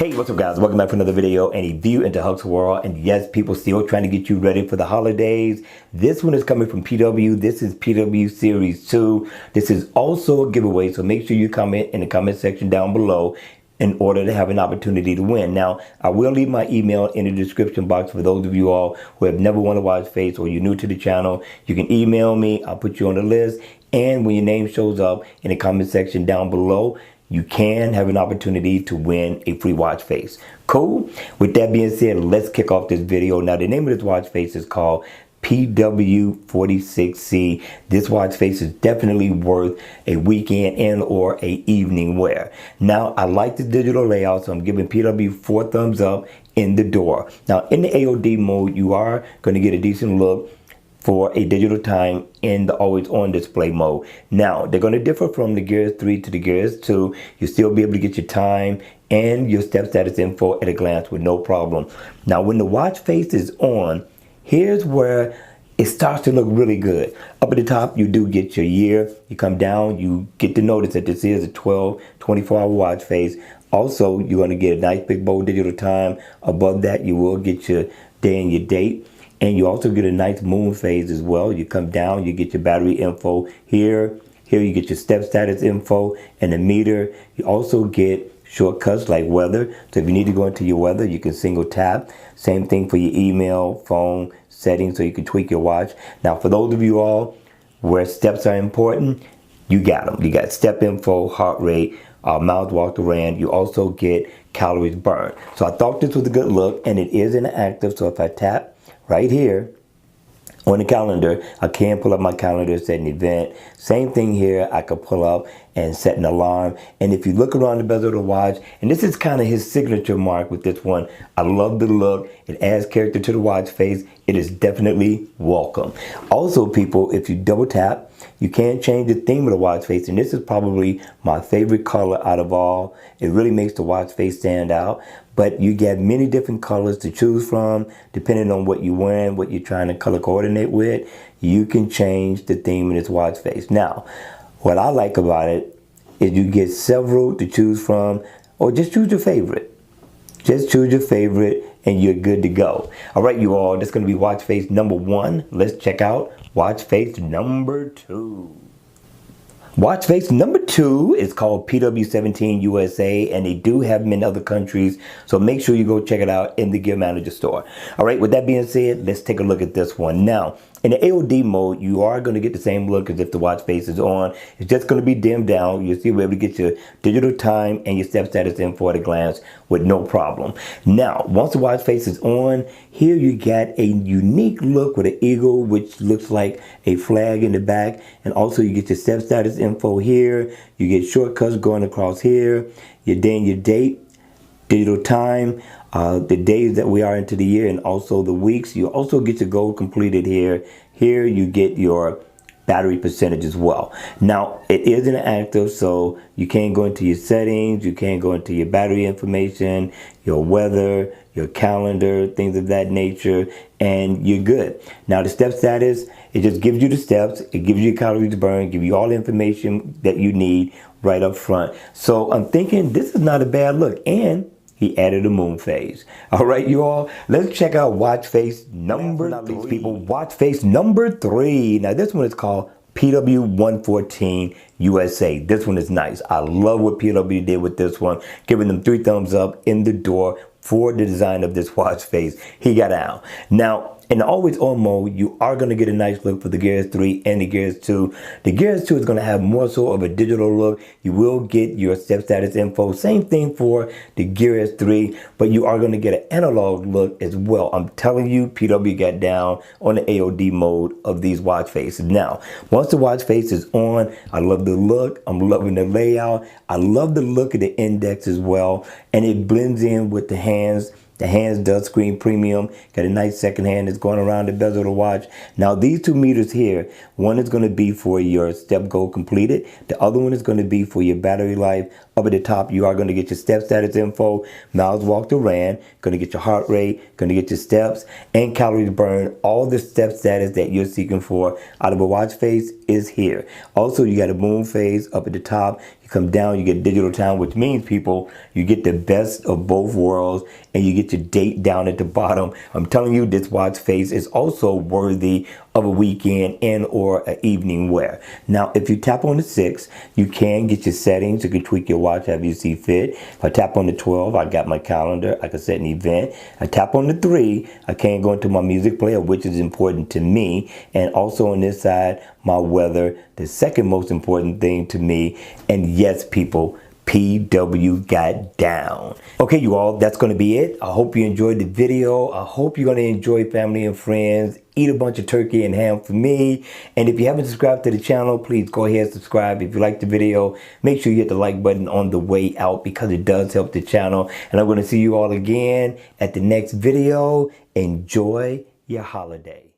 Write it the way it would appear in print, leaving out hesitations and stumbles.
Hey, what's up guys? Welcome back for another video and a view into Huck's World. And yes, people still trying to get you ready for the holidays. This one is coming from PW. This is PW Series 2. This is also a giveaway, so make sure you comment in the comment section down below in order to have an opportunity to win. Now, I will leave my email in the description box for those of you all who have never won a watch face or you're new to the channel. You can email me. I'll put you on the list. And when your name shows up in the comment section down below, you can have an opportunity to win a free watch face. Cool? With that being said, let's kick off this video. Now, the name of this watch face is called PW46C. This watch face is definitely worth a weekend and or a evening wear. Now, I like the digital layout, so I'm giving PW 4 thumbs up in the door. Now, in the AOD mode, you are going to get a decent look for a digital time in the always on display mode. Now, they're going to differ from the Gears 3 to the Gears 2. You'll still be able to get your time and your step status info at a glance with no problem. Now, when the watch face is on, here's where it starts to look really good. Up at the top, you do get your year. You come down, you get to notice that this is a 24-hour watch face. Also, you're going to get a nice big bold digital time. Above that, you will get your day and your date. And you also get a nice moon phase as well. You come down, you get your battery info here. Here you get your step status info and the meter. You also get shortcuts like weather. So if you need to go into your weather, you can single tap. Same thing for your email, phone, settings, so you can tweak your watch. Now, for those of you all where steps are important, you got them. You got step info, heart rate, miles walked around. You also get calories burned. So I thought this was a good look, and it is interactive. So if I tap right here on the calendar, I can pull up my calendar, set an event. Same thing here, I could pull up and set an alarm. And if you look around the bezel of the watch, and this is kind of his signature mark with this one, I love the look. It adds character to the watch face. It is definitely welcome. Also, people, if you double tap, you can change the theme of the watch face, and this is probably my favorite color out of all. It really makes the watch face stand out. But you get many different colors to choose from, depending on what you're wearing, what you're trying to color coordinate with. You can change the theme of this watch face. Now, what I like about it is you get several to choose from, or just choose your favorite. Just choose your favorite and you're good to go. All right, you all, that's going to be watch face number 1. Let's check out watch face number 2. Watch face number 2 is called PW17 USA, and they do have them in other countries, so make sure you go check it out in the Gear Manager store. All right, with that being said, let's take a look at this one. Now, in the AOD mode, you are going to get the same look as if the watch face is on. It's just going to be dimmed down. You'll see you'll be able to get your digital time and your step status info at a glance with no problem. Now, once the watch face is on, here you get a unique look with an eagle, which looks like a flag in the back. And also you get your step status info here. You get shortcuts going across here, your day and your date, digital time, the days that we are into the year, and also the weeks. You also get your goal completed here. Here you get your battery percentage as well. Now, it is interactive, so you can go into your settings, you can go into your battery information, your weather, your calendar, things of that nature, and you're good. Now, the step status, it just gives you the steps, it gives you calories burned, give you all the information that you need right up front. So I'm thinking this is not a bad look, and he added a moon phase. All right, you all, let's check out watch face number 3. People, watch face number 3. Now, this one is called PW114 USA. This one is nice. I love what PW did with this one, giving them 3 thumbs up in the door for the design of this watch face. He got out. Now, in the always on mode, you are going to get a nice look for the Gears 3 and the Gears 2. The Gears 2 is going to have more so of a digital look. You will get your step status info. Same thing for the Gears 3, but you are going to get an analog look as well. I'm telling you, PW got down on the AOD mode of these watch faces. Now, once the watch face is on, I love the look. I'm loving the layout. I love the look of the index as well, and it blends in with the hands. The hands does screen premium. Got a nice second hand that's going around the bezel of the watch. Now, these 2 meters here, one is going to be for your step goal completed. The other one is going to be for your battery life Up at the top, you are going to get your step status info, miles walked or ran, going to get your heart rate, going to get your steps, and calories burned. All the step status that you're seeking for out of a watch face is here. Also, you got a moon phase up at the top. You come down, you get digital time, which means, people, you get the best of both worlds, and you get your date down at the bottom. I'm telling you, this watch face is also worthy of a weekend and or an evening wear. Now, if you tap on the 6, you can get your settings. You can tweak your watch however you see fit. If I tap on the 12, I got my calendar. I can set an event. I tap on the 3, I can go into my music player, which is important to me. And also on this side, my weather, the second most important thing to me. And yes, people, PW got down. Okay, you all, that's going to be it. I hope you enjoyed the video. I hope you're going to enjoy family and friends. Eat a bunch of turkey and ham for me. And if you haven't subscribed to the channel, please go ahead and subscribe. If you like the video, make sure you hit the like button on the way out because it does help the channel. And I'm going to see you all again at the next video. Enjoy your holiday.